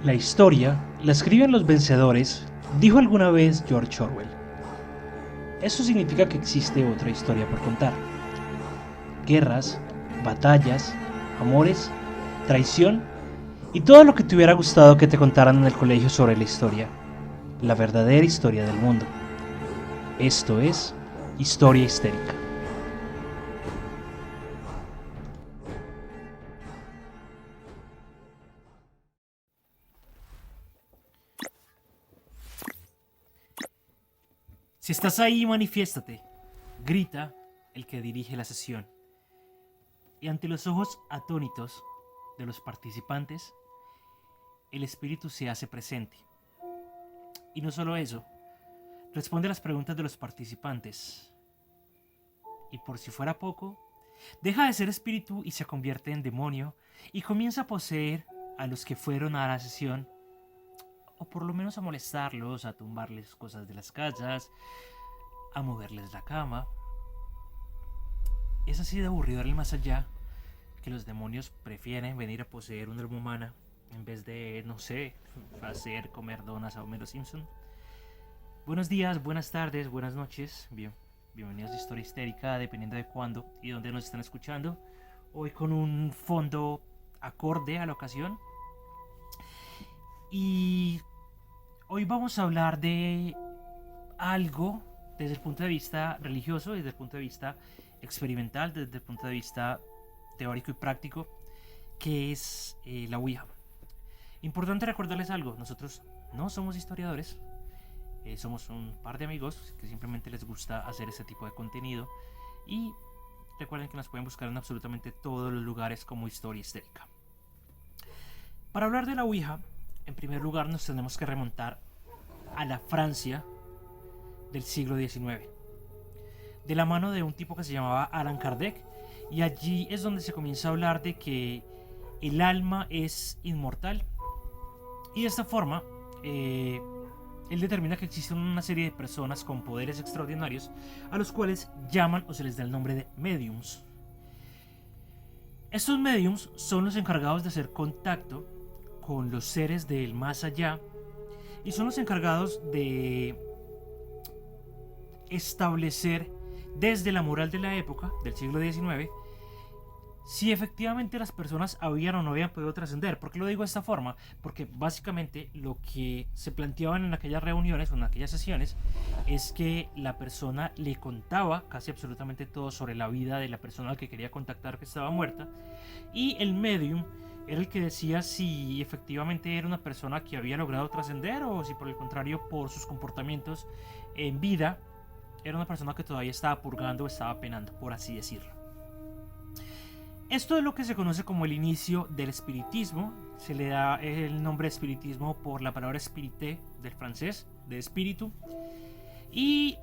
La historia la escriben los vencedores, dijo alguna vez George Orwell. Eso significa que existe otra historia por contar. Guerras, batallas, amores, traición y todo lo que te hubiera gustado que te contaran en el colegio sobre la historia. La verdadera historia del mundo. Esto es Historia Histérica. Si estás ahí, manifiéstate, grita el que dirige la sesión. Y ante los ojos atónitos de los participantes, el espíritu se hace presente. Y no solo eso, responde a las preguntas de los participantes. Y por si fuera poco, deja de ser espíritu y se convierte en demonio y comienza a poseer a los que fueron a la sesión, o por lo menos a molestarlos, a tumbarles cosas de las casas, a moverles la cama. Es así de aburrido el más allá que los demonios prefieren venir a poseer una alma humana en vez de, no sé, hacer comer donas a Homero Simpson. Buenos días, buenas tardes, buenas noches. Bienvenidos a Historia Histérica, dependiendo de cuándo y dónde nos están escuchando. Hoy con un fondo acorde a la ocasión. Y hoy vamos a hablar de algo desde el punto de vista religioso, desde el punto de vista experimental, desde el punto de vista teórico y práctico, que es la Ouija. Importante recordarles algo: nosotros no somos historiadores, somos un par de amigos que simplemente les gusta hacer este tipo de contenido, y recuerden que nos pueden buscar en absolutamente todos los lugares como Historia Histérica. Para hablar de la Ouija, en primer lugar nos tenemos que remontar a la Francia del siglo XIX, de la mano de un tipo que se llamaba Allan Kardec, y allí es donde se comienza a hablar de que el alma es inmortal, y de esta forma él determina que existen una serie de personas con poderes extraordinarios a los cuales llaman o se les da el nombre de mediums. Estos mediums son los encargados de hacer contacto con los seres del más allá y son los encargados de establecer desde la moral de la época del siglo XIX si efectivamente las personas habían o no habían podido trascender. ¿Por qué lo digo de esta forma? Porque básicamente lo que se planteaban en aquellas reuniones o en aquellas sesiones es que la persona le contaba casi absolutamente todo sobre la vida de la persona que quería contactar, que estaba muerta, y el medium era el que decía si efectivamente era una persona que había logrado trascender o si por el contrario, por sus comportamientos en vida, era una persona que todavía estaba purgando o estaba penando, por así decirlo. Esto es lo que se conoce como el inicio del espiritismo. Se le da el nombre de espiritismo por la palabra spirité, del francés, de espíritu. Y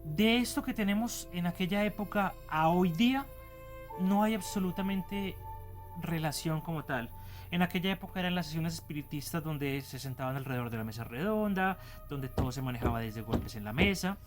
de esto que tenemos en aquella época a hoy día, no hay absolutamente relación como tal. En aquella época eran las sesiones espiritistas donde se sentaban alrededor de la mesa redonda, donde todo se manejaba desde golpes en la mesa.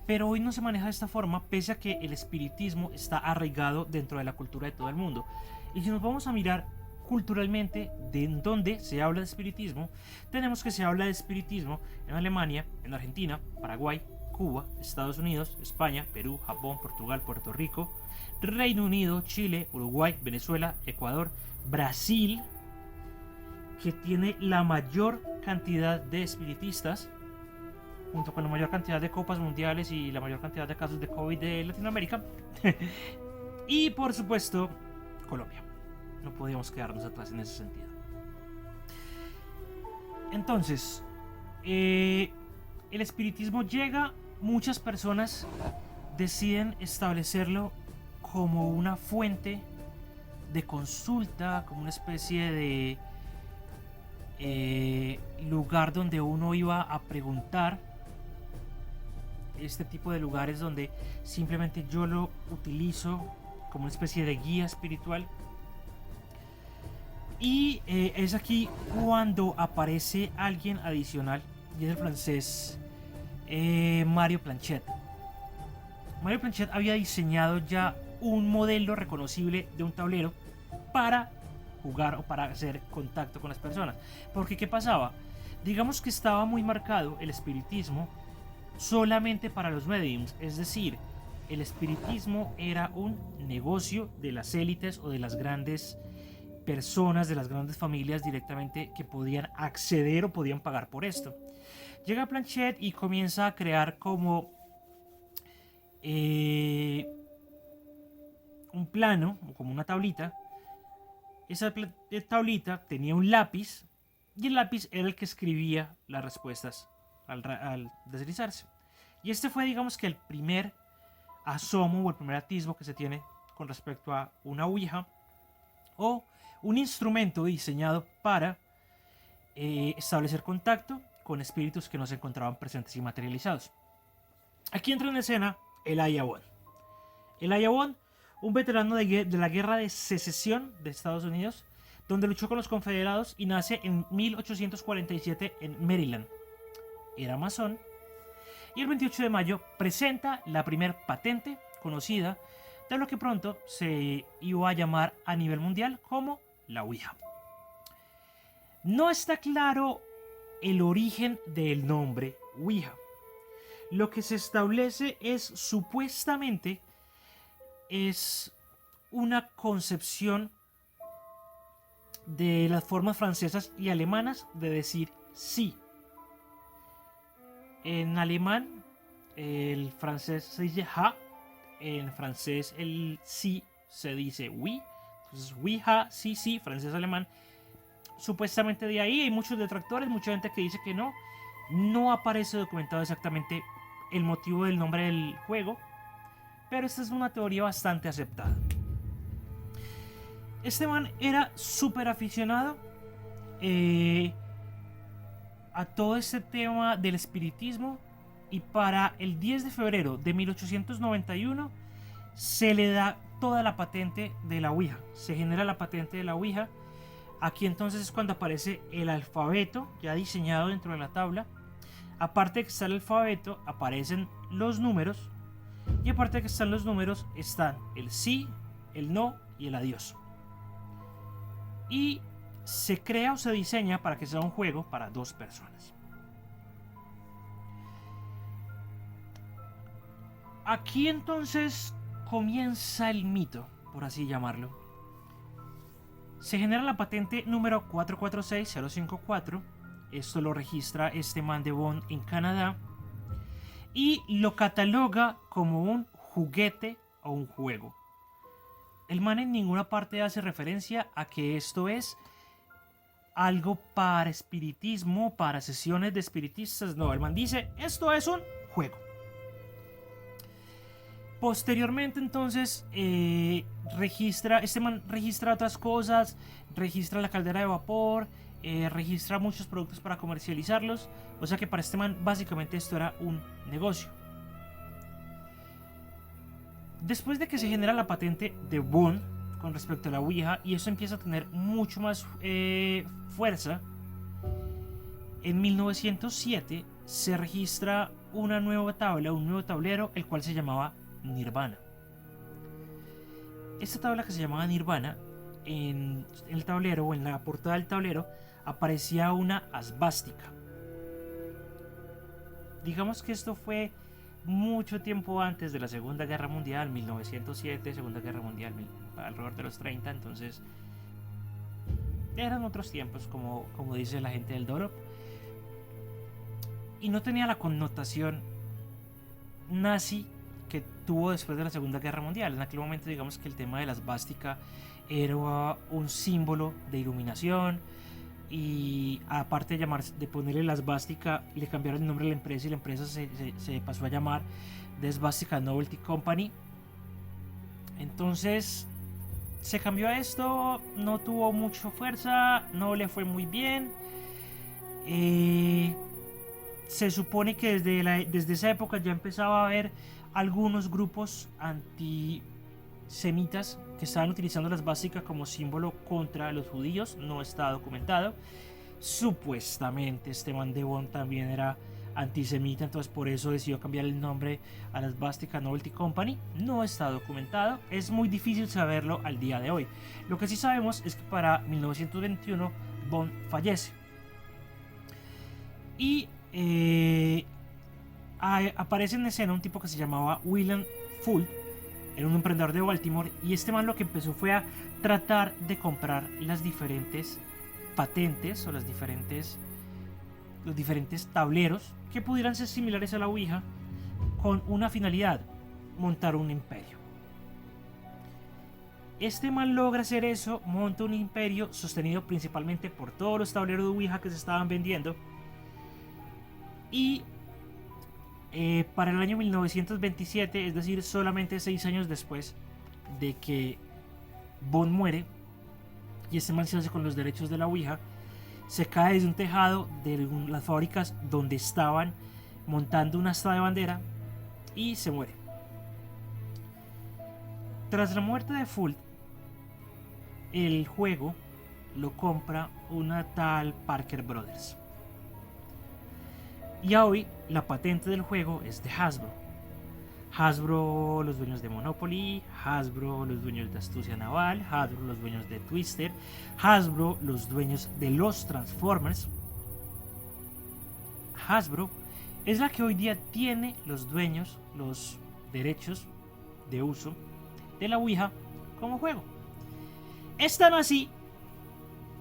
Pero hoy no se maneja de esta forma, pese a que el espiritismo está arraigado dentro de la cultura de todo el mundo. Y si nos vamos a mirar culturalmente de dónde se habla de espiritismo, tenemos que se habla de espiritismo en Alemania, en Argentina, Paraguay, Cuba, Estados Unidos, España, Perú, Japón, Portugal, Puerto Rico, Reino Unido, Chile, Uruguay, Venezuela, Ecuador, Brasil, que tiene la mayor cantidad de espiritistas, junto con la mayor cantidad de copas mundiales y la mayor cantidad de casos de COVID de Latinoamérica. Y por supuesto, Colombia. No podíamos quedarnos atrás en ese sentido. Entonces, el espiritismo llega, muchas personas deciden establecerlo como una fuente de consulta, como una especie de lugar donde uno iba a preguntar. Este tipo de lugares donde simplemente yo lo utilizo como una especie de guía espiritual. Y es aquí cuando aparece alguien adicional, y es el francés Mario Planchet. Mario Planchet había diseñado ya un modelo reconocible de un tablero para jugar o para hacer contacto con las personas. Porque ¿qué pasaba? Digamos que estaba muy marcado el espiritismo solamente para los mediums, es decir, el espiritismo era un negocio de las élites o de las grandes personas, de las grandes familias directamente que podían acceder o podían pagar por esto. Llega Planchet y comienza a crear como un plano, o como una tablita. Esa tablita tenía un lápiz y el lápiz era el que escribía las respuestas al deslizarse. Y este fue, digamos que el primer asomo o el primer atisbo que se tiene con respecto a una ouija o un instrumento diseñado para establecer contacto con espíritus que no se encontraban presentes y materializados. Aquí entra en escena Elijah Bond. Elijah Bond, un veterano de la guerra de secesión de Estados Unidos, donde luchó con los confederados y nace en 1847 en Maryland. Era masón y el 28 de mayo presenta la primer patente conocida de lo que pronto se iba a llamar a nivel mundial como la Ouija. No está claro el origen del nombre Ouija. Lo que se establece es supuestamente es una concepción de las formas francesas y alemanas de decir sí. En alemán el francés se dice ja, en francés el sí se dice oui, entonces oui, ja, sí, sí, francés-alemán. Supuestamente de ahí hay muchos detractores, mucha gente que dice que no aparece documentado exactamente el motivo del nombre del juego, pero esta es una teoría bastante aceptada. Este man era súper aficionado a todo este tema del espiritismo y para el 10 de febrero de 1891 se le da toda la patente de la Ouija, se genera la patente de la Ouija. Aquí entonces es cuando aparece el alfabeto ya diseñado dentro de la tabla. Aparte de que está el alfabeto, aparecen los números. Y aparte de que están los números, están el sí, el no y el adiós. Y se crea o se diseña para que sea un juego para dos personas. Aquí entonces comienza el mito, por así llamarlo. Se genera la patente número 446054. Esto lo registra este man de Bond en Canadá. Y lo cataloga como un juguete o un juego. El man en ninguna parte hace referencia a que esto es algo para espiritismo, para sesiones de espiritistas. No, el man dice, esto es un juego. Posteriormente entonces este man registra otras cosas, registra la caldera de vapor, registra muchos productos para comercializarlos, o sea que para este man básicamente esto era un negocio. Después de que se genera la patente de Bond con respecto a la Ouija y eso empieza a tener mucho más fuerza, en 1907 se registra una nueva tabla, un nuevo tablero, el cual se llamaba Nirvana. Esta tabla que se llamaba Nirvana, en el tablero o en la portada del tablero aparecía una asbástica. Digamos que esto fue mucho tiempo antes de la Segunda Guerra Mundial, 1907, Segunda Guerra Mundial, alrededor de los 30, entonces eran otros tiempos, como dice la gente del Dorop, y no tenía la connotación nazi que tuvo después de la Segunda Guerra Mundial. En aquel momento digamos que el tema de la esvástica era un símbolo de iluminación y aparte de ponerle la esvástica le cambiaron el nombre a la empresa y la empresa se pasó a llamar The Svastika Novelty Company. Entonces se cambió a esto, no tuvo mucha fuerza, no le fue muy bien. Se supone que desde esa época ya empezaba a haber algunos grupos antisemitas que estaban utilizando la esvástica como símbolo contra los judíos. No está documentado. Supuestamente este man de Bond también era antisemita, entonces por eso decidió cambiar el nombre a la Svastika Novelty Company. No está documentado, es muy difícil saberlo al día de hoy. Lo que sí sabemos es que para 1921 Bond fallece. Y aparece en escena un tipo que se llamaba William Fuld, era un emprendedor de Baltimore, y este man lo que empezó fue a tratar de comprar las diferentes patentes o los diferentes tableros que pudieran ser similares a la Ouija con una finalidad: montar un imperio. Este man logra hacer eso, monta un imperio sostenido principalmente por todos los tableros de Ouija que se estaban vendiendo. Y para el año 1927, es decir, solamente 6 años después de que Bond muere y este man se hace con los derechos de la Ouija, se cae desde un tejado de las fábricas donde estaban montando una asta de bandera y se muere. Tras la muerte de Fuld, el juego lo compra una tal Parker Brothers. Y hoy la patente del juego es de Hasbro. Hasbro, los dueños de Monopoly, Hasbro, los dueños de Astucia Naval, Hasbro, los dueños de Twister, Hasbro, los dueños de los Transformers. Hasbro es la que hoy día tiene los derechos de uso de la Ouija como juego. Es tan así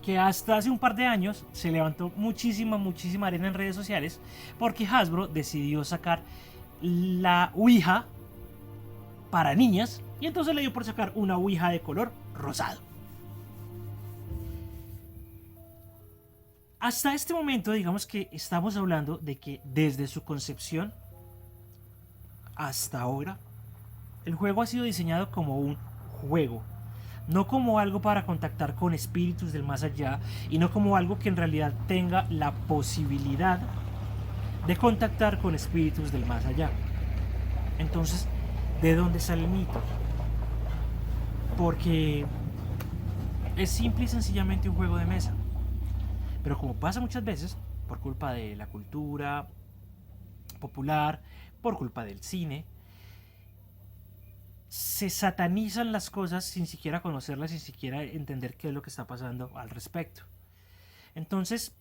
que hasta hace un par de años se levantó muchísima arena en redes sociales porque Hasbro decidió sacar la Ouija para niñas y entonces le dio por sacar una Ouija de color rosado. Hasta este momento, digamos que estamos hablando de que desde su concepción hasta ahora, el juego ha sido diseñado como un juego, no como algo para contactar con espíritus del más allá, y no como algo que en realidad tenga la posibilidad de contactar con espíritus del más allá. Entonces, ¿de dónde sale el mito? Porque es simple y sencillamente un juego de mesa. Pero como pasa muchas veces, por culpa de la cultura popular, por culpa del cine, se satanizan las cosas sin siquiera conocerlas, sin siquiera entender qué es lo que está pasando al respecto. Entonces,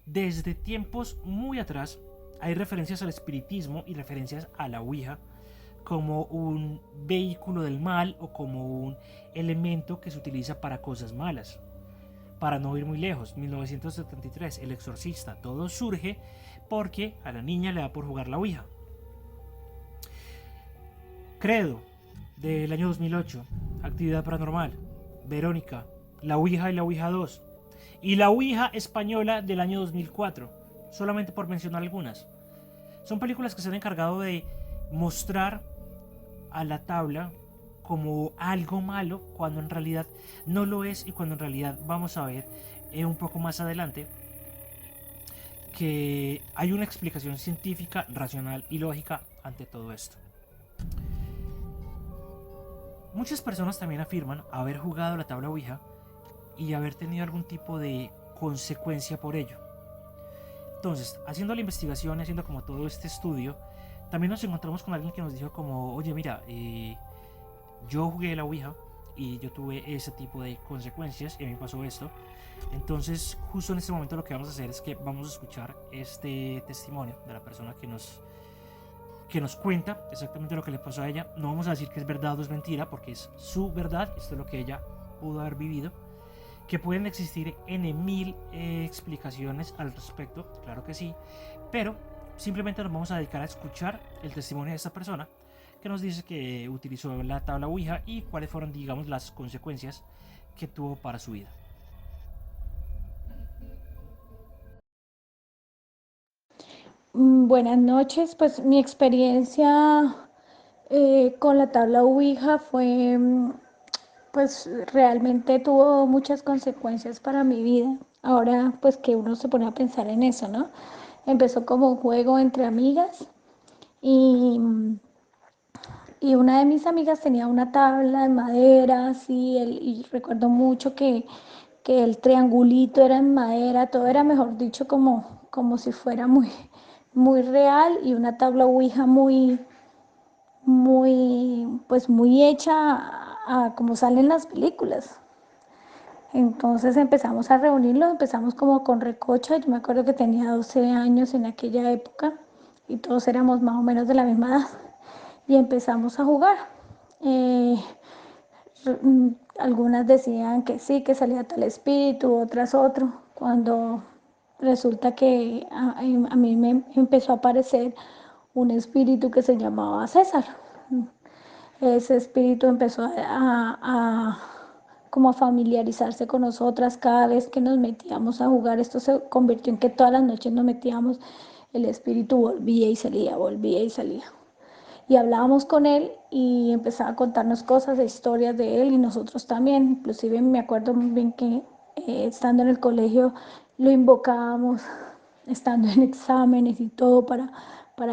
desde tiempos muy atrás, hay referencias al espiritismo y referencias a la Ouija como un vehículo del mal o como un elemento que se utiliza para cosas malas. Para no ir muy lejos, 1973, El Exorcista, todo surge porque a la niña le da por jugar la Ouija. Credo, del año 2008, Actividad Paranormal, Verónica, La Ouija y La Ouija 2, y La Ouija española del año 2004, solamente por mencionar algunas. Son películas que se han encargado de mostrar a la tabla como algo malo cuando en realidad no lo es, y cuando en realidad vamos a ver un poco más adelante que hay una explicación científica, racional y lógica ante todo esto. Muchas personas también afirman haber jugado la tabla Ouija y haber tenido algún tipo de consecuencia por ello. Entonces, haciendo la investigación, haciendo como todo este estudio, también nos encontramos con alguien que nos dijo como, oye, mira, yo jugué la Ouija y yo tuve ese tipo de consecuencias y a mí me pasó esto. Entonces, justo en este momento lo que vamos a hacer es que vamos a escuchar este testimonio de la persona que nos cuenta exactamente lo que le pasó a ella. No vamos a decir que es verdad o es mentira, porque es su verdad, esto es lo que ella pudo haber vivido, que pueden existir N.000 explicaciones al respecto, claro que sí, pero simplemente nos vamos a dedicar a escuchar el testimonio de esta persona que nos dice que utilizó la tabla Ouija y cuáles fueron, digamos, las consecuencias que tuvo para su vida. Buenas noches, pues mi experiencia con la tabla Ouija fue, pues realmente tuvo muchas consecuencias para mi vida. Ahora pues que uno se pone a pensar en eso, ¿no? Empezó como un juego entre amigas y, y una de mis amigas tenía una tabla de madera, así, y recuerdo mucho que el triangulito era en madera, todo era, mejor dicho, como si fuera muy, muy real y una tabla Ouija muy hecha a como salen las películas. Entonces empezamos a reunirlo, empezamos como con recocha. Yo me acuerdo que tenía 12 años en aquella época y todos éramos más o menos de la misma edad y empezamos a jugar. Eh, Algunas decían que sí, que salía tal espíritu, otras otro. Cuando resulta que a mí me empezó a aparecer un espíritu que se llamaba César. Ese espíritu empezó como a familiarizarse con nosotras cada vez que nos metíamos a jugar. Esto se convirtió en que todas las noches nos metíamos, el espíritu volvía y salía, volvía y salía. Y hablábamos con él y empezaba a contarnos cosas, de historias de él y nosotros también. Inclusive me acuerdo muy bien que estando en el colegio lo invocábamos, estando en exámenes y todo para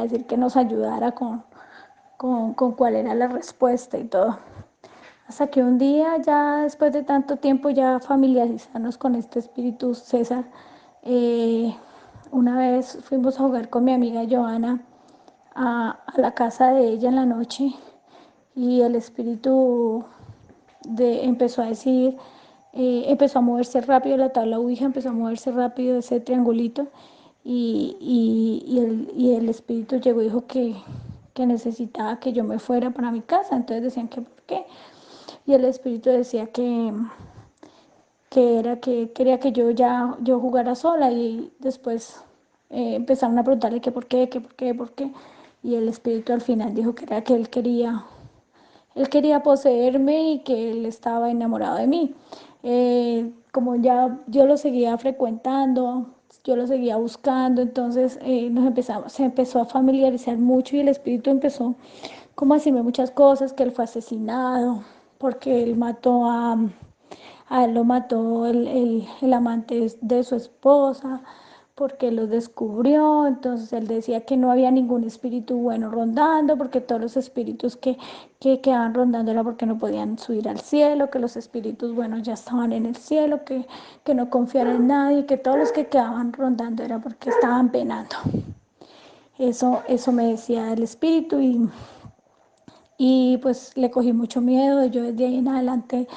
decir que nos ayudara con cuál era la respuesta y todo. Hasta que un día, ya después de tanto tiempo, ya familiarizarnos con este espíritu César, eh, una vez fuimos a jugar con mi amiga Joana a la casa de ella en la noche y el espíritu empezó a decir, empezó a moverse rápido la tabla Ouija, empezó a moverse rápido ese triangulito y el espíritu llegó y dijo que necesitaba que yo me fuera para mi casa. Entonces decían que por qué. Y el espíritu decía que era que quería que yo jugara sola y después empezaron a preguntarle que por qué, que por qué, por qué. Y el espíritu al final dijo que era que él quería poseerme y que él estaba enamorado de mí. Como ya yo lo seguía frecuentando, yo lo seguía buscando, entonces se empezó a familiarizar mucho y el espíritu empezó como a decirme muchas cosas, que él fue asesinado, porque él mató a él lo mató el amante de su esposa, porque lo descubrió. Entonces él decía que no había ningún espíritu bueno rondando, porque todos los espíritus que quedaban rondando era porque no podían subir al cielo, que los espíritus buenos ya estaban en el cielo, que no confiara en nadie, que todos los que quedaban rondando era porque estaban penando. Eso me decía el espíritu y pues le cogí mucho miedo. Yo desde ahí en adelante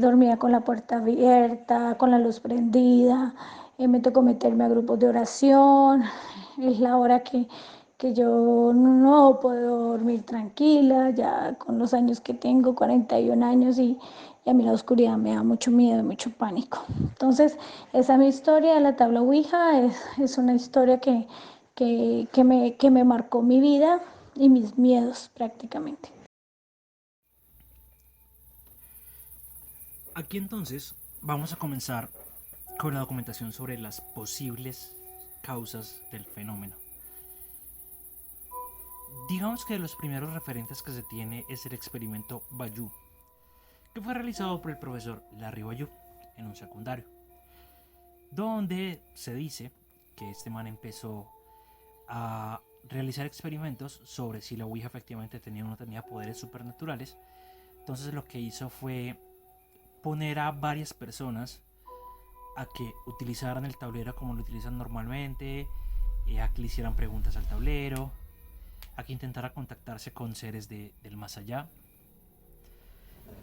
dormía con la puerta abierta, con la luz prendida, me tocó meterme a grupos de oración. Es la hora que yo no puedo dormir tranquila, ya con los años que tengo, 41 años, y a mí la oscuridad me da mucho miedo, mucho pánico. Entonces, esa es mi historia de la tabla Ouija, es una historia que me marcó mi vida y mis miedos prácticamente. Aquí entonces vamos a comenzar con la documentación sobre las posibles causas del fenómeno. Digamos que de los primeros referentes que se tiene es el experimento Bayou, que fue realizado por el profesor Larry Bayou en un secundario, donde se dice que este man empezó a realizar experimentos sobre si la Ouija efectivamente tenía o no tenía poderes supernaturales. Entonces lo que hizo fue poner a varias personas a que utilizaran el tablero como lo utilizan normalmente, a que le hicieran preguntas al tablero, a que intentara contactarse con seres del más allá,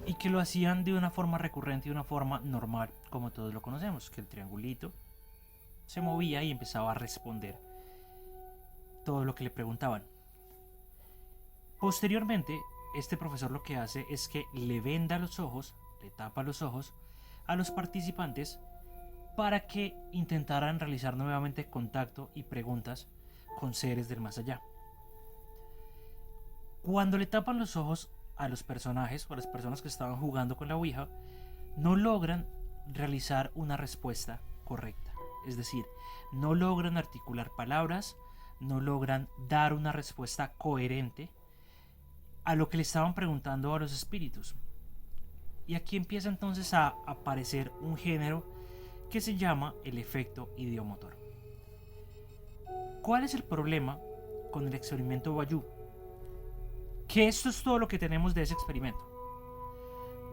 y que lo hacían de una forma recurrente y de una forma normal, como todos lo conocemos, que el triangulito se movía y empezaba a responder todo lo que le preguntaban. Posteriormente, este profesor lo que hace es que le venda los ojos, le tapa los ojos a los participantes para que intentaran realizar nuevamente contacto y preguntas con seres del más allá. Cuando le tapan los ojos a los personajes o a las personas que estaban jugando con la Ouija, no logran realizar una respuesta correcta. Es decir, no logran articular palabras, no logran dar una respuesta coherente a lo que le estaban preguntando a los espíritus. Y aquí empieza entonces a aparecer un género que se llama el efecto ideomotor. ¿Cuál es el problema con el experimento Bayou? Que esto es todo lo que tenemos de ese experimento.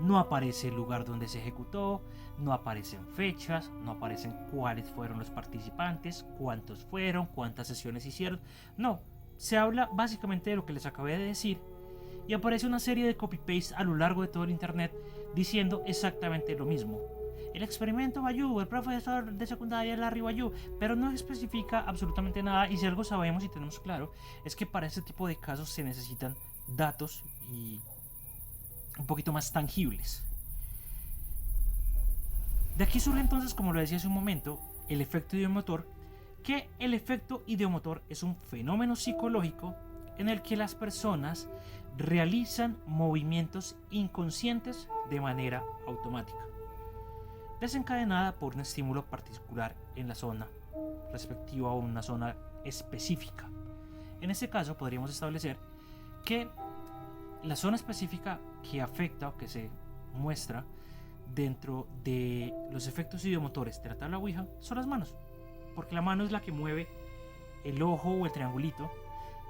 No aparece el lugar donde se ejecutó, no aparecen fechas, no aparecen cuáles fueron los participantes, cuántos fueron, cuántas sesiones hicieron. No, se habla básicamente de lo que les acabé de decir y aparece una serie de copy-paste a lo largo de todo el internet diciendo exactamente lo mismo. El experimento Bayou, el profesor de secundaria Larry Bayou, pero no especifica absolutamente nada, y si algo sabemos y tenemos claro es que para este tipo de casos se necesitan datos y un poquito más tangibles. De aquí surge entonces, como lo decía hace un momento, el efecto ideomotor, que el efecto ideomotor es un fenómeno psicológico en el que las personas realizan movimientos inconscientes de manera automática, desencadenada por un estímulo particular en la zona respectiva o una zona específica. En este caso podríamos establecer que la zona específica que afecta o que se muestra dentro de los efectos ideomotores de la tabla Ouija son las manos, porque la mano es la que mueve el ojo o el triangulito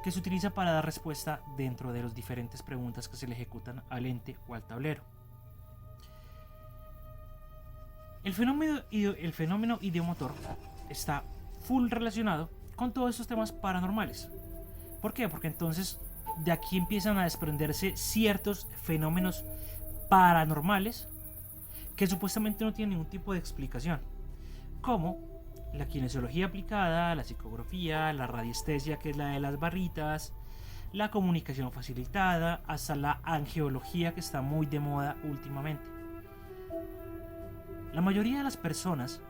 que se utiliza para dar respuesta dentro de las diferentes preguntas que se le ejecutan al ente o al tablero. El fenómeno ideomotor está full relacionado con todos estos temas paranormales. ¿Por qué? Porque entonces de aquí empiezan a desprenderse ciertos fenómenos paranormales que supuestamente no tienen ningún tipo de explicación, como la kinesiología aplicada, la psicografía, la radiestesia, que es la de las barritas, la comunicación facilitada, hasta la angeología, que está muy de moda últimamente. La mayoría de las personas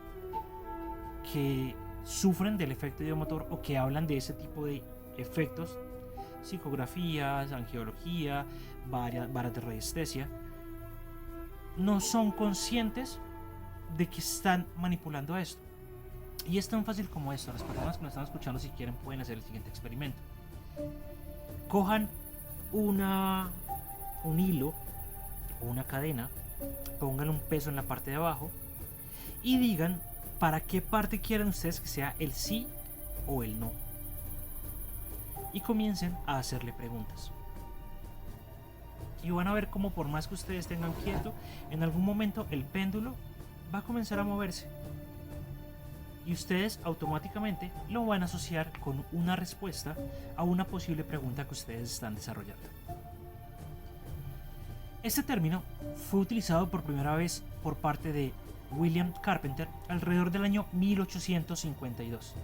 que sufren del efecto ideomotor o que hablan de ese tipo de efectos, psicografías, angeología, varas de radiestesia, no son conscientes de que están manipulando esto. Y es tan fácil como esto. Las personas que me están escuchando, si quieren, pueden hacer el siguiente experimento. Cojan un hilo o una cadena, pónganle un peso en la parte de abajo y digan para qué parte quieren ustedes que sea el sí o el no. Y comiencen a hacerle preguntas. Y van a ver cómo, por más que ustedes tengan quieto, en algún momento el péndulo va a comenzar a moverse. Y ustedes automáticamente lo van a asociar con una respuesta a una posible pregunta que ustedes están desarrollando. Este término fue utilizado por primera vez por parte de William Carpenter alrededor del año 1852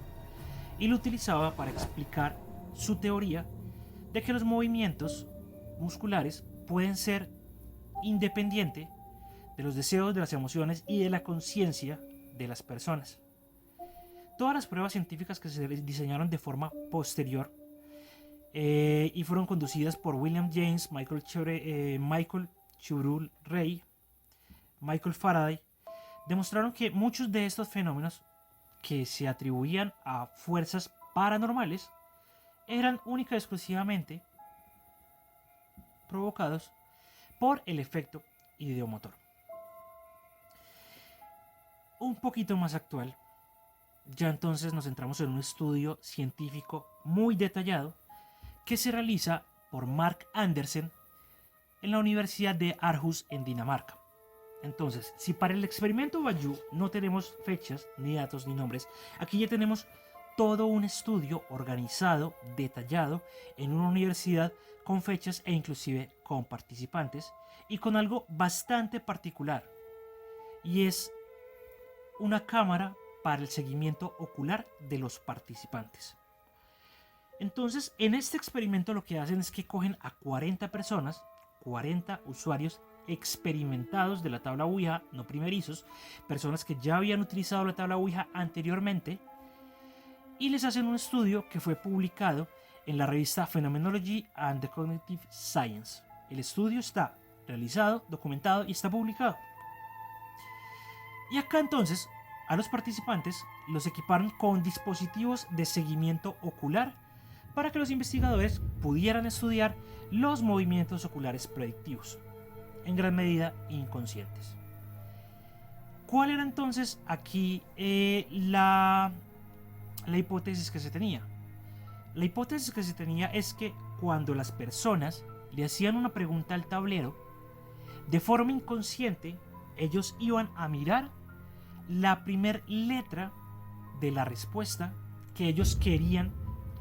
y lo utilizaba para explicar su teoría de que los movimientos musculares pueden ser independientes de los deseos, de las emociones y de la conciencia de las personas. Todas las pruebas científicas que se diseñaron de forma posterior y fueron conducidas por William James, Michael Churul-Ray, Michael Faraday, demostraron que muchos de estos fenómenos que se atribuían a fuerzas paranormales eran única y exclusivamente provocados por el efecto ideomotor. Un poquito más actual, ya entonces nos centramos en un estudio científico muy detallado que se realiza por Mark Andersen en la Universidad de Aarhus en Dinamarca. Entonces, si para el experimento Bayou no tenemos fechas, ni datos, ni nombres, aquí ya tenemos todo un estudio organizado, detallado, en una universidad con fechas e inclusive con participantes y con algo bastante particular, y es una cámara para el seguimiento ocular de los participantes. Entonces, en este experimento lo que hacen es que cogen a 40 personas, 40 usuarios experimentados de la tabla Ouija, no primerizos, personas que ya habían utilizado la tabla Ouija anteriormente, y les hacen un estudio que fue publicado en la revista Phenomenology and the Cognitive Science. El estudio está realizado, documentado y está publicado. Y acá entonces a los participantes los equiparon con dispositivos de seguimiento ocular para que los investigadores pudieran estudiar los movimientos oculares predictivos, en gran medida inconscientes. ¿Cuál era entonces aquí la hipótesis que se tenía? La hipótesis que se tenía es que cuando las personas le hacían una pregunta al tablero, De forma inconsciente, ellos iban a mirar la primer letra de la respuesta que ellos querían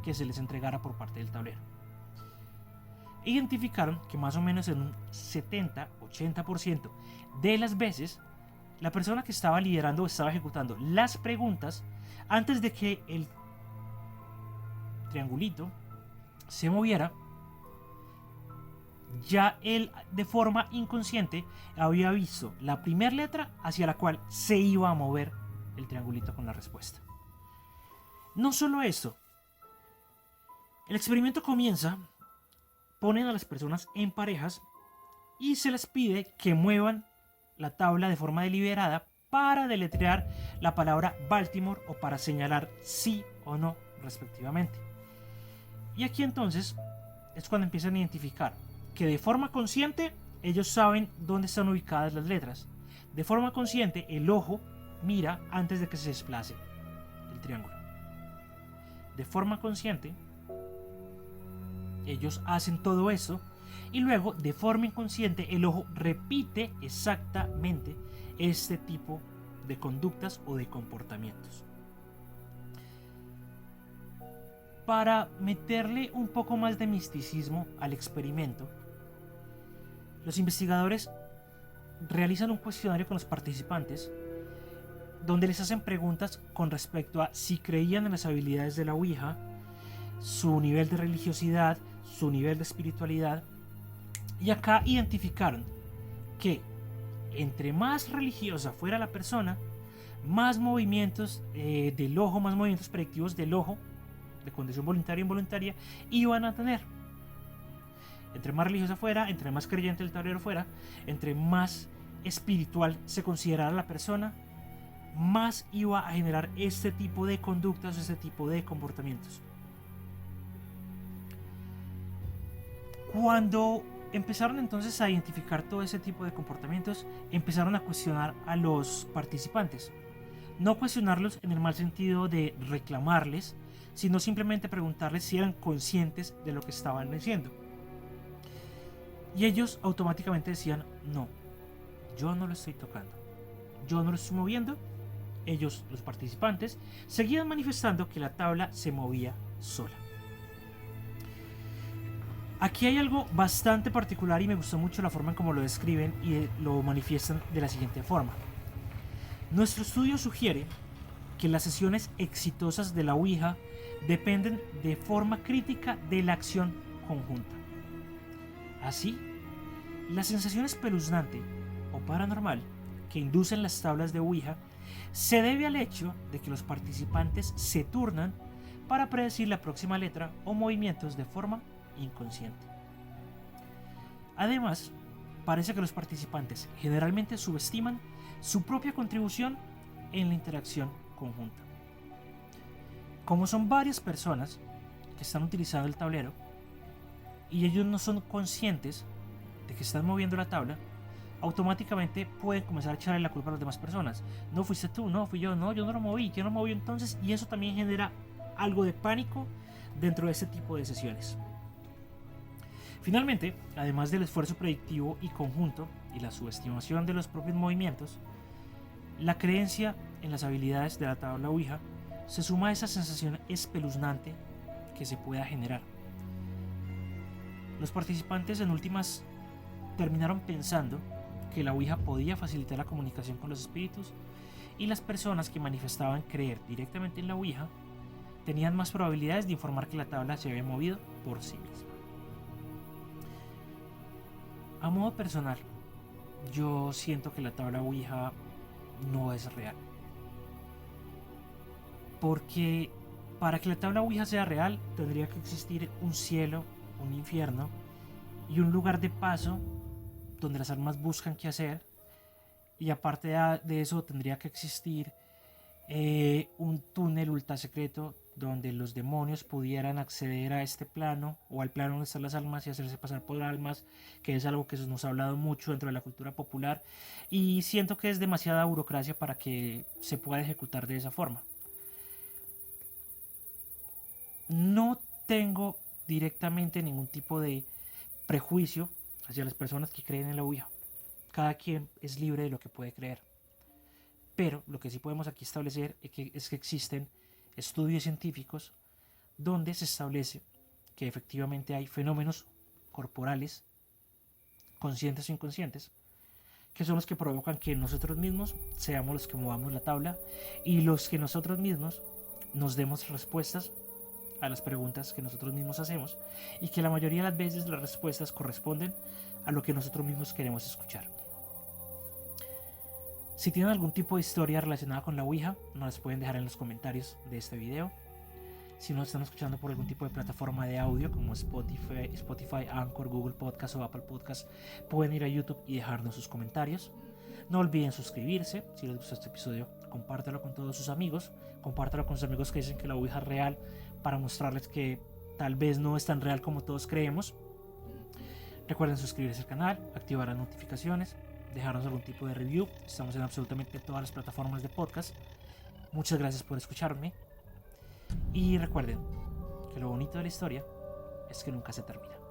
que se les entregara por parte del tablero. Identificaron que más o menos en un 70-80% de las veces la persona que estaba liderando o estaba ejecutando las preguntas, antes de que el triangulito se moviera, ya él de forma inconsciente había visto la primera letra hacia la cual se iba a mover el triangulito con la respuesta. No solo eso, el experimento comienza, ponen a las personas en parejas y se les pide que muevan la tabla de forma deliberada para deletrear la palabra Baltimore o para señalar sí o no respectivamente. Y aquí entonces es cuando empiezan a identificar que de forma consciente ellos saben dónde están ubicadas las letras. De forma consciente el ojo mira antes de que se desplace el triángulo. De forma consciente ellos hacen todo eso y luego de forma inconsciente el ojo repite exactamente este tipo de conductas o de comportamientos. Para meterle un poco más de misticismo al experimento, los investigadores realizan un cuestionario con los participantes donde les hacen preguntas con respecto a si creían en las habilidades de la Ouija, su nivel de religiosidad, su nivel de espiritualidad, y acá identificaron que entre más religiosa fuera la persona, más movimientos del ojo, más movimientos predictivos del ojo, de condición voluntaria e involuntaria, iban a tener. Entre más religiosa fuera, entre más creyente el tablero fuera, entre más espiritual se considerara la persona, más iba a generar este tipo de conductas, este tipo de comportamientos. Cuando empezaron entonces a identificar todo ese tipo de comportamientos, empezaron a cuestionar a los participantes. No cuestionarlos en el mal sentido de reclamarles, sino simplemente preguntarles si eran conscientes de lo que estaban diciendo. Y ellos automáticamente decían, no, yo no lo estoy tocando, yo no lo estoy moviendo. Ellos, los participantes, seguían manifestando que la tabla se movía sola. Aquí hay algo bastante particular y me gustó mucho la forma en cómo lo describen y lo manifiestan de la siguiente forma. Nuestro estudio sugiere que las sesiones exitosas de la Ouija dependen de forma crítica de la acción conjunta. Así, la sensación espeluznante o paranormal que inducen las tablas de Ouija se debe al hecho de que los participantes se turnan para predecir la próxima letra o movimientos de forma inconsciente. Además, parece que los participantes generalmente subestiman su propia contribución en la interacción conjunta. Como son varias personas que están utilizando el tablero y ellos no son conscientes de que están moviendo la tabla, automáticamente pueden comenzar a echarle la culpa a las demás personas. No fuiste tú, no fui yo, no, yo no lo moví, ¿quién lo movió entonces? Y eso también genera algo de pánico dentro de este tipo de sesiones. Finalmente, además del esfuerzo predictivo y conjunto y la subestimación de los propios movimientos, la creencia en las habilidades de la tabla Ouija se suma a esa sensación espeluznante que se pueda generar. Los participantes en últimas terminaron pensando que la Ouija podía facilitar la comunicación con los espíritus y las personas que manifestaban creer directamente en la Ouija tenían más probabilidades de informar que la tabla se había movido por sí misma. A modo personal, yo siento que la tabla Ouija no es real. Porque para que la tabla Ouija sea real, tendría que existir un cielo, un infierno y un lugar de paso donde las almas buscan qué hacer. Y aparte de eso, tendría que existir un túnel ultra secreto donde los demonios pudieran acceder a este plano o al plano donde están las almas y hacerse pasar por almas, que es algo que nos ha hablado mucho dentro de la cultura popular, y siento que es demasiada burocracia para que se pueda ejecutar de esa forma. No tengo directamente ningún tipo de prejuicio hacia las personas que creen en la Ouija. cada quien es libre de lo que puede creer. Pero lo que sí podemos aquí establecer es que existen estudios científicos donde se establece que efectivamente hay fenómenos corporales, conscientes o inconscientes, que son los que provocan que nosotros mismos seamos los que movamos la tabla y los que nosotros mismos nos demos respuestas a las preguntas que nosotros mismos hacemos, y que la mayoría de las veces las respuestas corresponden a lo que nosotros mismos queremos escuchar. Si tienen algún tipo de historia relacionada con la Ouija, nos las pueden dejar en los comentarios de este video. Si nos están escuchando por algún tipo de plataforma de audio como Spotify, Anchor, Google Podcast o Apple Podcast, pueden ir a YouTube y dejarnos sus comentarios. No olviden suscribirse. Si les gustó este episodio, compártelo con todos sus amigos. Compártelo con sus amigos que dicen que la Ouija es real, para mostrarles que tal vez no es tan real como todos creemos. Recuerden suscribirse al canal, activar las notificaciones, dejarnos algún tipo de review. Estamos en absolutamente todas las plataformas de podcast. Muchas gracias por escucharme. Y recuerden que lo bonito de la historia es que nunca se termina.